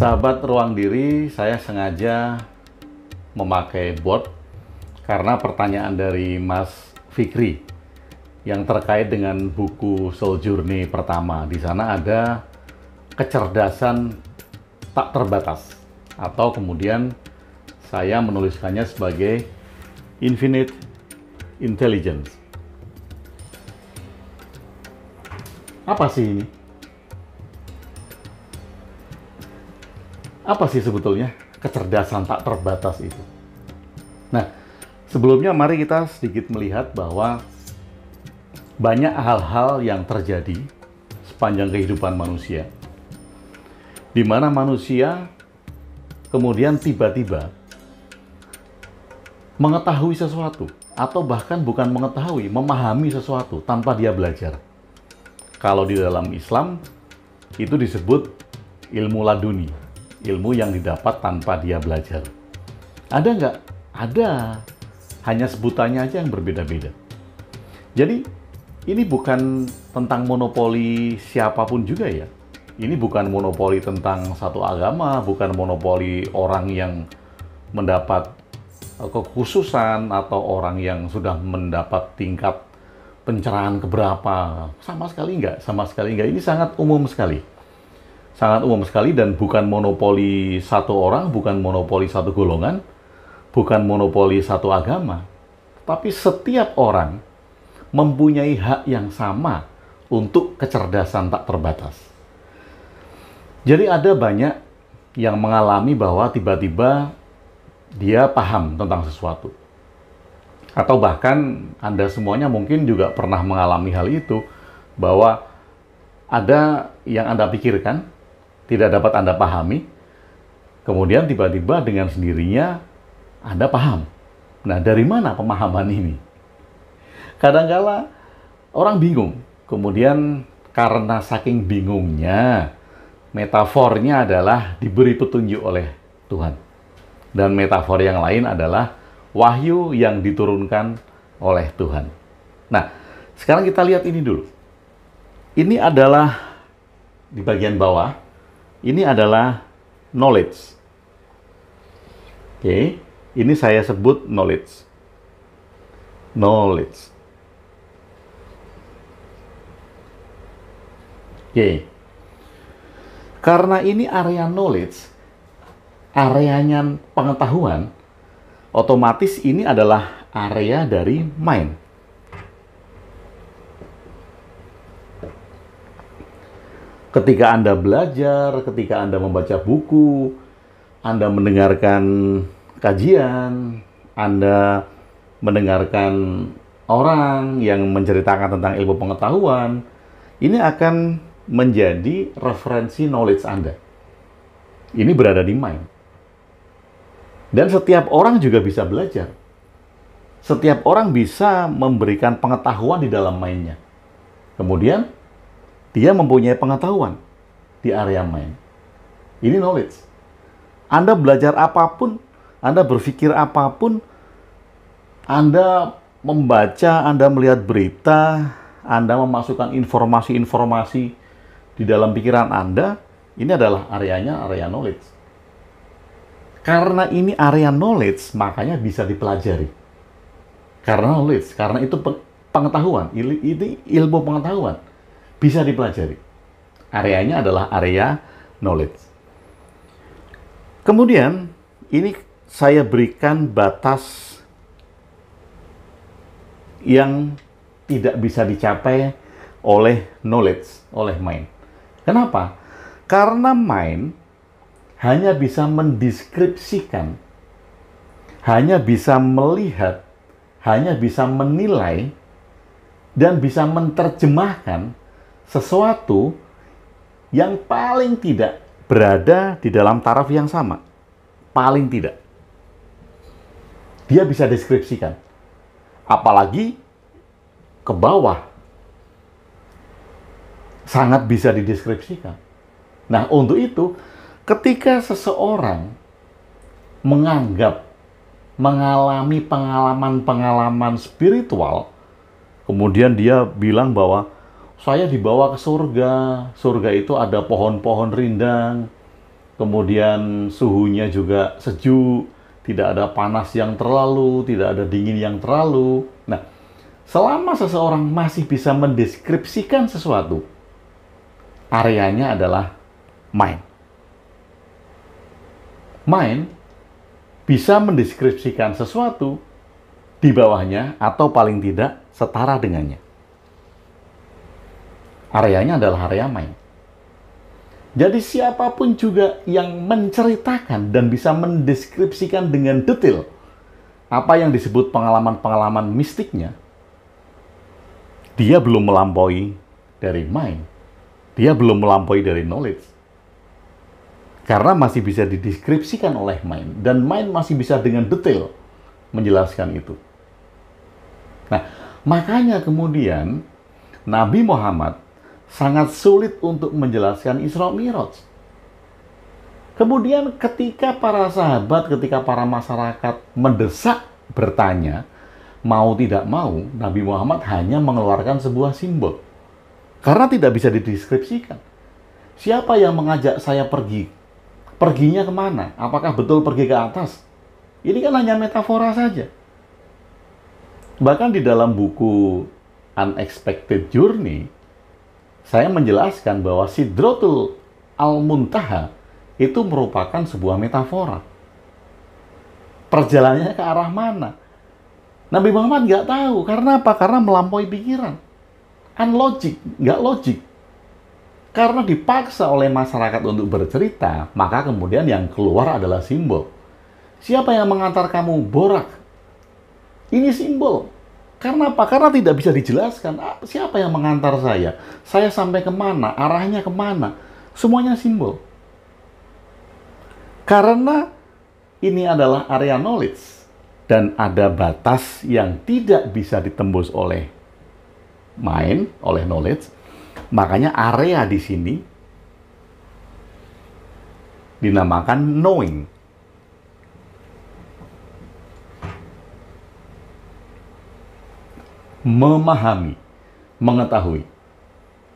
Sahabat Ruang Diri, saya sengaja memakai bot karena pertanyaan dari Mas Fikri yang terkait dengan buku Soul Journey pertama. Di sana ada kecerdasan tak terbatas, atau kemudian saya menuliskannya sebagai Infinite Intelligence. Apa sih ini? Apa sih sebetulnya kecerdasan tak terbatas itu? Nah, sebelumnya mari kita sedikit melihat bahwa banyak hal-hal yang terjadi sepanjang kehidupan manusia, di mana manusia kemudian tiba-tiba mengetahui sesuatu, atau bahkan bukan mengetahui, memahami sesuatu tanpa dia belajar. Kalau di dalam Islam, itu disebut ilmu laduni, ilmu yang didapat tanpa dia belajar. Ada nggak? Ada. Hanya sebutannya aja yang berbeda-beda. Jadi, ini bukan tentang monopoli siapapun juga ya. Ini bukan monopoli tentang satu agama, bukan monopoli orang yang mendapat kekhususan atau orang yang sudah mendapat tingkat pencerahan keberapa. Sama sekali nggak, sama sekali nggak. Ini sangat umum sekali. Sangat umum sekali dan bukan monopoli satu orang, bukan monopoli satu golongan, bukan monopoli satu agama. Tapi setiap orang mempunyai hak yang sama untuk kecerdasan tak terbatas. Jadi ada banyak yang mengalami bahwa tiba-tiba dia paham tentang sesuatu. Atau bahkan Anda semuanya mungkin juga pernah mengalami hal itu, bahwa ada yang Anda pikirkan, tidak dapat Anda pahami, kemudian tiba-tiba dengan sendirinya Anda paham. Nah, dari mana pemahaman ini? Kadangkala orang bingung, kemudian karena saking bingungnya, metafornya adalah diberi petunjuk oleh Tuhan. Dan metafor yang lain adalah wahyu yang diturunkan oleh Tuhan. Nah, sekarang kita lihat ini dulu. Ini adalah di bagian bawah. Ini adalah knowledge. Oke, ini saya sebut knowledge. Knowledge. Oke. Karena ini area knowledge, areanya pengetahuan, otomatis ini adalah area dari mind. Ketika Anda belajar, ketika Anda membaca buku, Anda mendengarkan kajian, Anda mendengarkan orang yang menceritakan tentang ilmu pengetahuan, ini akan menjadi referensi knowledge Anda. Ini berada di mind. Dan setiap orang juga bisa belajar. Setiap orang bisa memberikan pengetahuan di dalam mind-nya. Kemudian, dia mempunyai pengetahuan di area mind. Ini knowledge. Anda belajar apapun, Anda berpikir apapun, Anda membaca, Anda melihat berita, Anda memasukkan informasi-informasi di dalam pikiran Anda, ini adalah areanya area knowledge. Karena ini area knowledge, makanya bisa dipelajari. Karena knowledge, karena itu pengetahuan, ini ilmu pengetahuan. Bisa dipelajari. Areanya adalah area knowledge. Kemudian, ini saya berikan batas yang tidak bisa dicapai oleh knowledge, oleh mind. Kenapa? Karena mind hanya bisa mendeskripsikan, hanya bisa melihat, hanya bisa menilai, dan bisa menerjemahkan sesuatu yang paling tidak berada di dalam taraf yang sama. Paling tidak. Dia bisa deskripsikan. Apalagi ke bawah. Sangat bisa dideskripsikan. Nah, untuk itu, ketika seseorang menganggap, mengalami pengalaman-pengalaman spiritual, kemudian dia bilang bahwa saya dibawa ke surga. Surga itu ada pohon-pohon rindang, kemudian suhunya juga sejuk, tidak ada panas yang terlalu, tidak ada dingin yang terlalu. Nah, selama seseorang masih bisa mendeskripsikan sesuatu, areanya adalah mind. Mind bisa mendeskripsikan sesuatu di bawahnya atau paling tidak setara dengannya. Areanya adalah area mind. Jadi siapapun juga yang menceritakan dan bisa mendeskripsikan dengan detail apa yang disebut pengalaman-pengalaman mistiknya, dia belum melampaui dari mind. Dia belum melampaui dari knowledge. Karena masih bisa dideskripsikan oleh mind. Dan mind masih bisa dengan detail menjelaskan itu. Nah, makanya kemudian Nabi Muhammad sangat sulit untuk menjelaskan Isra Mi'raj. Kemudian ketika para sahabat, ketika para masyarakat mendesak bertanya, mau tidak mau, Nabi Muhammad hanya mengeluarkan sebuah simbol. Karena tidak bisa dideskripsikan. Siapa yang mengajak saya pergi? Perginya kemana? Apakah betul pergi ke atas? Ini kan hanya metafora saja. Bahkan di dalam buku Unexpected Journey, saya menjelaskan bahwa Sidratul Al-Muntaha itu merupakan sebuah metafora. Perjalanannya ke arah mana? Nabi Muhammad nggak tahu. Karena apa? Karena melampaui pikiran. Unlogic, nggak logik. Karena dipaksa oleh masyarakat untuk bercerita, maka kemudian yang keluar adalah simbol. Siapa yang mengantar kamu Borak? Ini simbol. Karena apa? Karena tidak bisa dijelaskan. Siapa yang mengantar saya? Saya sampai kemana? Arahnya kemana? Semuanya simbol. Karena ini adalah area knowledge. Dan ada batas yang tidak bisa ditembus oleh mind, oleh knowledge. Makanya area di sini dinamakan knowing. Memahami, mengetahui.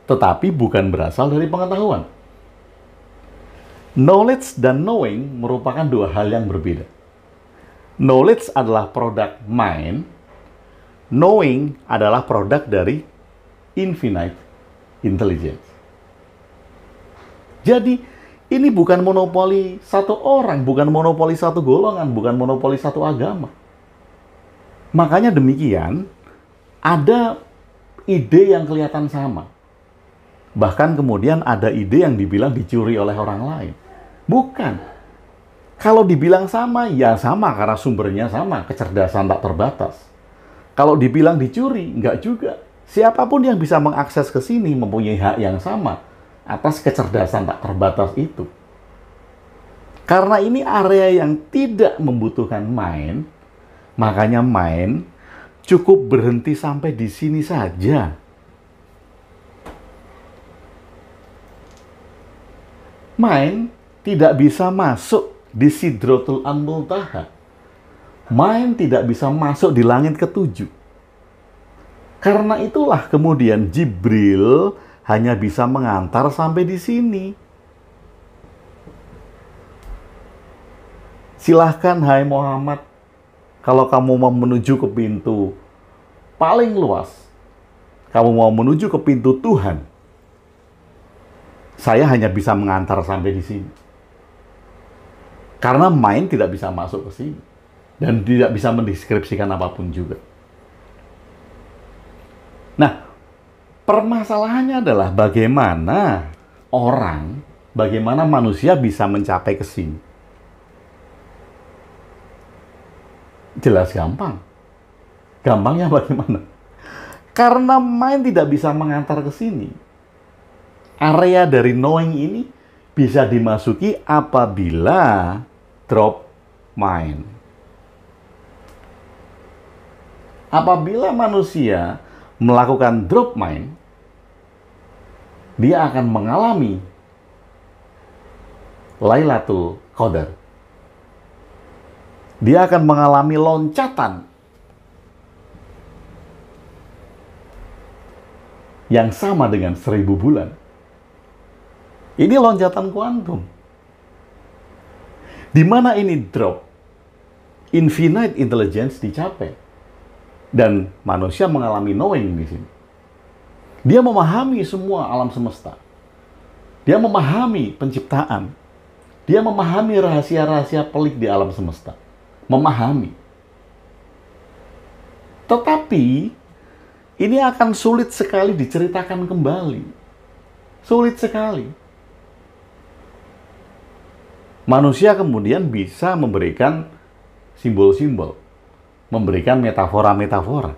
Tetapi bukan berasal dari pengetahuan. Knowledge dan knowing merupakan dua hal yang berbeda. Knowledge adalah produk mind, knowing adalah produk dari infinite intelligence. Jadi, ini bukan monopoli satu orang, bukan monopoli satu golongan, bukan monopoli satu agama. Makanya demikian, ada ide yang kelihatan sama. Bahkan kemudian ada ide yang dibilang dicuri oleh orang lain. Bukan. Kalau dibilang sama, ya sama karena sumbernya sama, kecerdasan tak terbatas. Kalau dibilang dicuri, enggak juga. Siapapun yang bisa mengakses ke sini mempunyai hak yang sama atas kecerdasan tak terbatas itu. Karena ini area yang tidak membutuhkan mind, makanya mind cukup berhenti sampai di sini saja. Mind tidak bisa masuk di Sidratul Muntaha. Mind tidak bisa masuk di langit ketujuh. Karena itulah kemudian Jibril hanya bisa mengantar sampai di sini. Silahkan, hai Muhammad, kalau kamu mau menuju ke pintu paling luas, kamu mau menuju ke pintu Tuhan, saya hanya bisa mengantar sampai di sini. Karena mind tidak bisa masuk ke sini. Dan tidak bisa mendeskripsikan apapun juga. Nah, permasalahannya adalah bagaimana manusia bisa mencapai ke sini. Jelas gampang. Gampangnya bagaimana? Karena mind tidak bisa mengantar ke sini. Area dari knowing ini bisa dimasuki apabila drop mind. Apabila manusia melakukan drop mind, dia akan mengalami Lailatul Qadar. Dia akan mengalami loncatan yang sama dengan 1000 bulan. Ini loncatan kuantum. Di mana ini drop, infinite intelligence dicapai. Dan manusia mengalami knowing di sini. Dia memahami semua alam semesta. Dia memahami penciptaan. Dia memahami rahasia-rahasia pelik di alam semesta. Memahami. Tetapi, ini akan sulit sekali diceritakan kembali. Sulit sekali. Manusia kemudian bisa memberikan simbol-simbol. Memberikan metafora-metafora.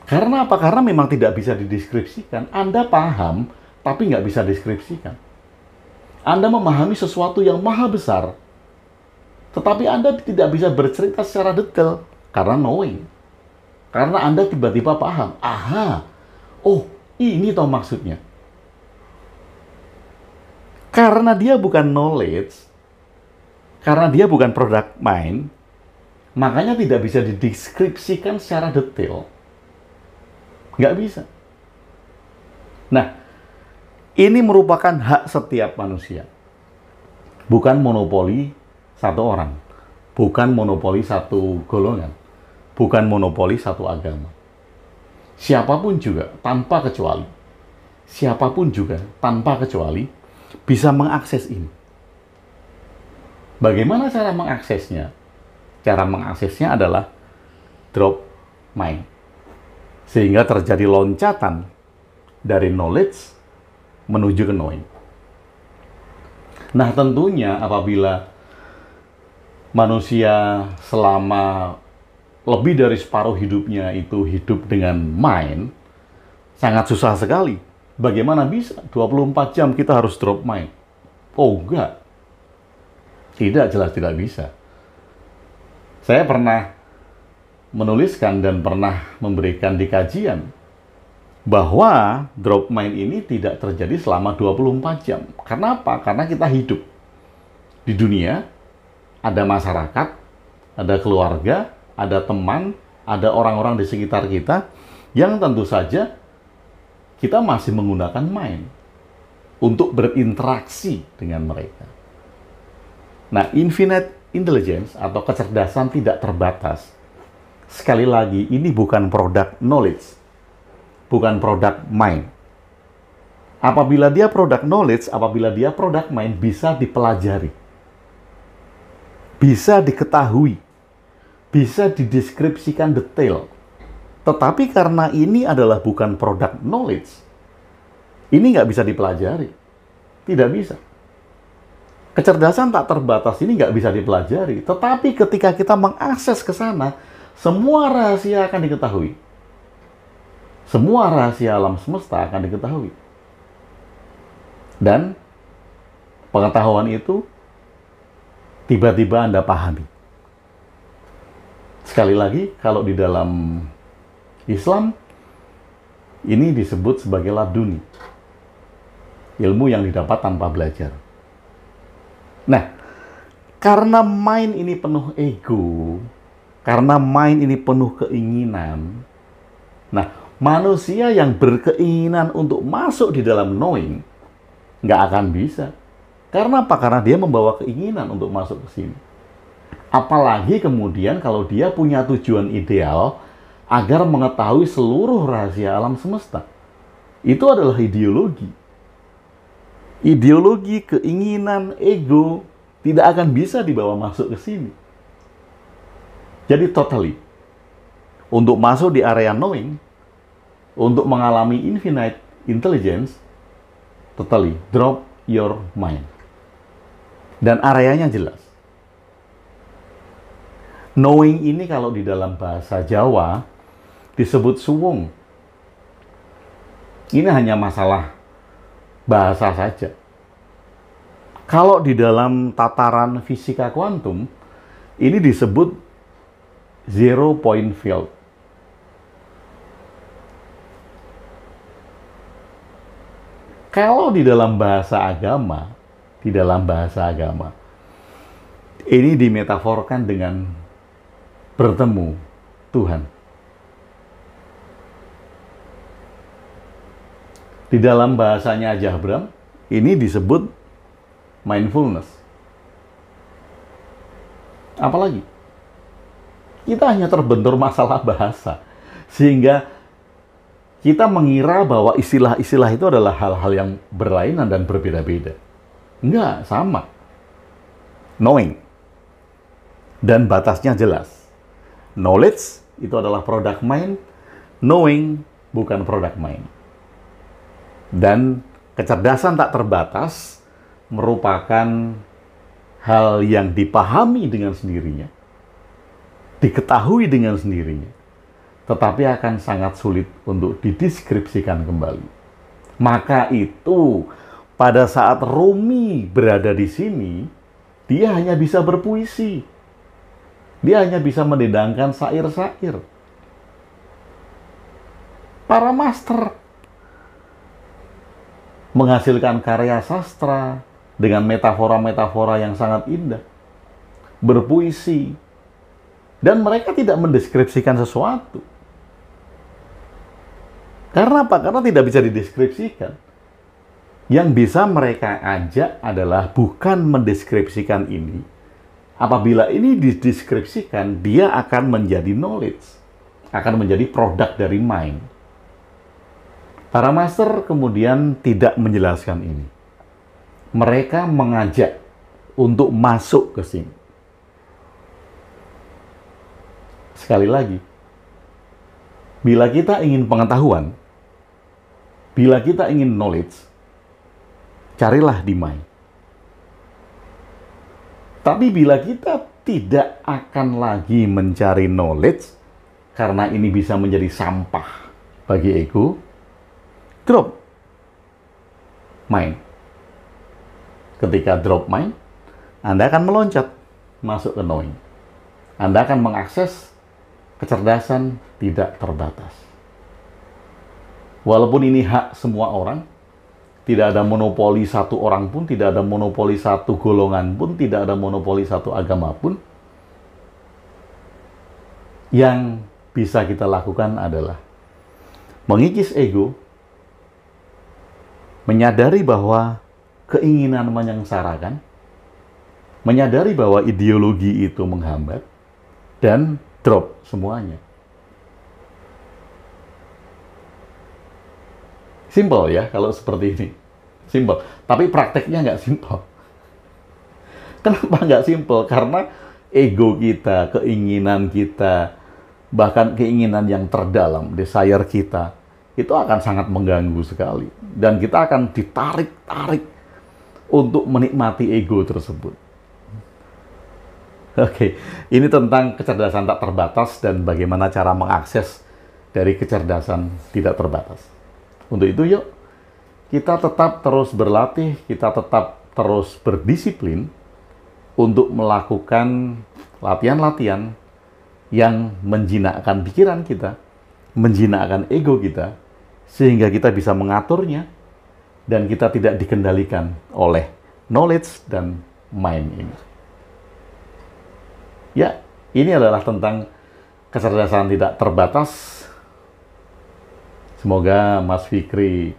Karena apa? Karena memang tidak bisa dideskripsikan. Anda paham, tapi nggak bisa deskripsikan. Anda memahami sesuatu yang maha besar, tetapi Anda tidak bisa bercerita secara detail karena knowing. Karena Anda tiba-tiba paham, aha, oh ini toh maksudnya. Karena dia bukan knowledge, karena dia bukan product mind, makanya tidak bisa dideskripsikan secara detail. Nggak bisa. Nah, ini merupakan hak setiap manusia. Bukan monopoli satu orang. Bukan monopoli satu golongan. Bukan monopoli satu agama. Siapapun juga, tanpa kecuali. Siapapun juga, tanpa kecuali, bisa mengakses ini. Bagaimana cara mengaksesnya? Cara mengaksesnya adalah drop mind. Sehingga terjadi loncatan dari knowledge menuju ke knowing. Nah, tentunya apabila manusia selama lebih dari separuh hidupnya itu hidup dengan mind, sangat susah sekali. Bagaimana bisa 24 jam kita harus drop mind? Oh, enggak. Tidak, jelas tidak bisa. Saya pernah menuliskan dan pernah memberikan di kajian bahwa drop mind ini tidak terjadi selama 24 jam. Karena apa? Karena kita hidup di dunia, ada masyarakat, ada keluarga, ada teman, ada orang-orang di sekitar kita yang tentu saja kita masih menggunakan mind untuk berinteraksi dengan mereka. Nah, infinite intelligence atau kecerdasan tidak terbatas. Sekali lagi, ini bukan produk knowledge. Bukan produk mind. Apabila dia produk knowledge, apabila dia produk mind, bisa dipelajari. Bisa diketahui. Bisa dideskripsikan detail. Tetapi karena ini adalah bukan produk knowledge, ini nggak bisa dipelajari. Tidak bisa. Kecerdasan tak terbatas ini nggak bisa dipelajari. Tetapi ketika kita mengakses ke sana, semua rahasia akan diketahui. Semua rahasia alam semesta akan diketahui. Dan pengetahuan itu tiba-tiba Anda pahami. Sekali lagi, kalau di dalam Islam, ini disebut sebagai laduni. Ilmu yang didapat tanpa belajar. Nah, karena mind ini penuh ego, karena mind ini penuh keinginan, nah, manusia yang berkeinginan untuk masuk di dalam knowing nggak akan bisa. Karena apa? Karena dia membawa keinginan untuk masuk ke sini. Apalagi kemudian kalau dia punya tujuan ideal agar mengetahui seluruh rahasia alam semesta. Itu adalah ideologi. Ideologi, keinginan, ego tidak akan bisa dibawa masuk ke sini. Jadi totally, untuk masuk di area knowing, untuk mengalami infinite intelligence, totally drop your mind. Dan areanya jelas. Knowing ini kalau di dalam bahasa Jawa disebut suwung. Ini hanya masalah bahasa saja. Kalau di dalam tataran fisika kuantum, ini disebut zero point field. Kalau di dalam bahasa agama, ini dimetaforkan dengan bertemu Tuhan. Di dalam bahasanya Aja Bram, ini disebut mindfulness. Apalagi kita hanya terbentur masalah bahasa, sehingga kita mengira bahwa istilah-istilah itu adalah hal-hal yang berlainan dan berbeda-beda. Enggak, sama. Knowing. Dan batasnya jelas. Knowledge itu adalah produk mind, knowing bukan produk mind. Dan kecerdasan tak terbatas merupakan hal yang dipahami dengan sendirinya, diketahui dengan sendirinya, tetapi akan sangat sulit untuk dideskripsikan kembali. Maka itu, pada saat Rumi berada di sini, dia hanya bisa berpuisi. Dia hanya bisa mendendangkan syair-syair. Para master menghasilkan karya sastra dengan metafora-metafora yang sangat indah. Berpuisi. Dan mereka tidak mendeskripsikan sesuatu. Karena apa? Karena tidak bisa dideskripsikan. Yang bisa mereka ajak adalah bukan mendeskripsikan ini. Apabila ini dideskripsikan, dia akan menjadi knowledge. Akan menjadi produk dari mind. Para master kemudian tidak menjelaskan ini. Mereka mengajak untuk masuk ke sini. Sekali lagi, bila kita ingin pengetahuan, bila kita ingin knowledge, carilah di mind. Tapi bila kita tidak akan lagi mencari knowledge, karena ini bisa menjadi sampah bagi ego, drop mind. Ketika drop mind, Anda akan meloncat masuk ke knowing. Anda akan mengakses kecerdasan tidak terbatas. Walaupun ini hak semua orang, tidak ada monopoli satu orang pun, tidak ada monopoli satu golongan pun, tidak ada monopoli satu agama pun. Yang bisa kita lakukan adalah mengikis ego, menyadari bahwa keinginan menyengsarakan, menyadari bahwa ideologi itu menghambat, dan drop semuanya. Simple ya kalau seperti ini. Simple. Tapi prakteknya nggak simple. Kenapa nggak simple? Karena ego kita, keinginan kita, bahkan keinginan yang terdalam, desire kita, itu akan sangat mengganggu sekali. Dan kita akan ditarik-tarik untuk menikmati ego tersebut. Oke, ini tentang kecerdasan tak terbatas dan bagaimana cara mengakses dari kecerdasan tidak terbatas. Untuk itu yuk, kita tetap terus berlatih, kita tetap terus berdisiplin untuk melakukan latihan-latihan yang menjinakkan pikiran kita, menjinakkan ego kita, sehingga kita bisa mengaturnya, dan kita tidak dikendalikan oleh knowledge dan mind ini. Ya, ini adalah tentang kecerdasan tidak terbatas. Semoga Mas Fikri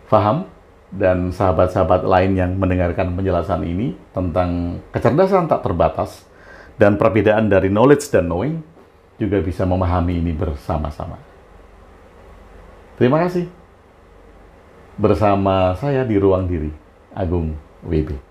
paham dan sahabat-sahabat lain yang mendengarkan penjelasan ini tentang kecerdasan tak terbatas dan perbedaan dari knowledge dan knowing juga bisa memahami ini bersama-sama. Terima kasih. Bersama saya di Ruang Diri, Agung WB.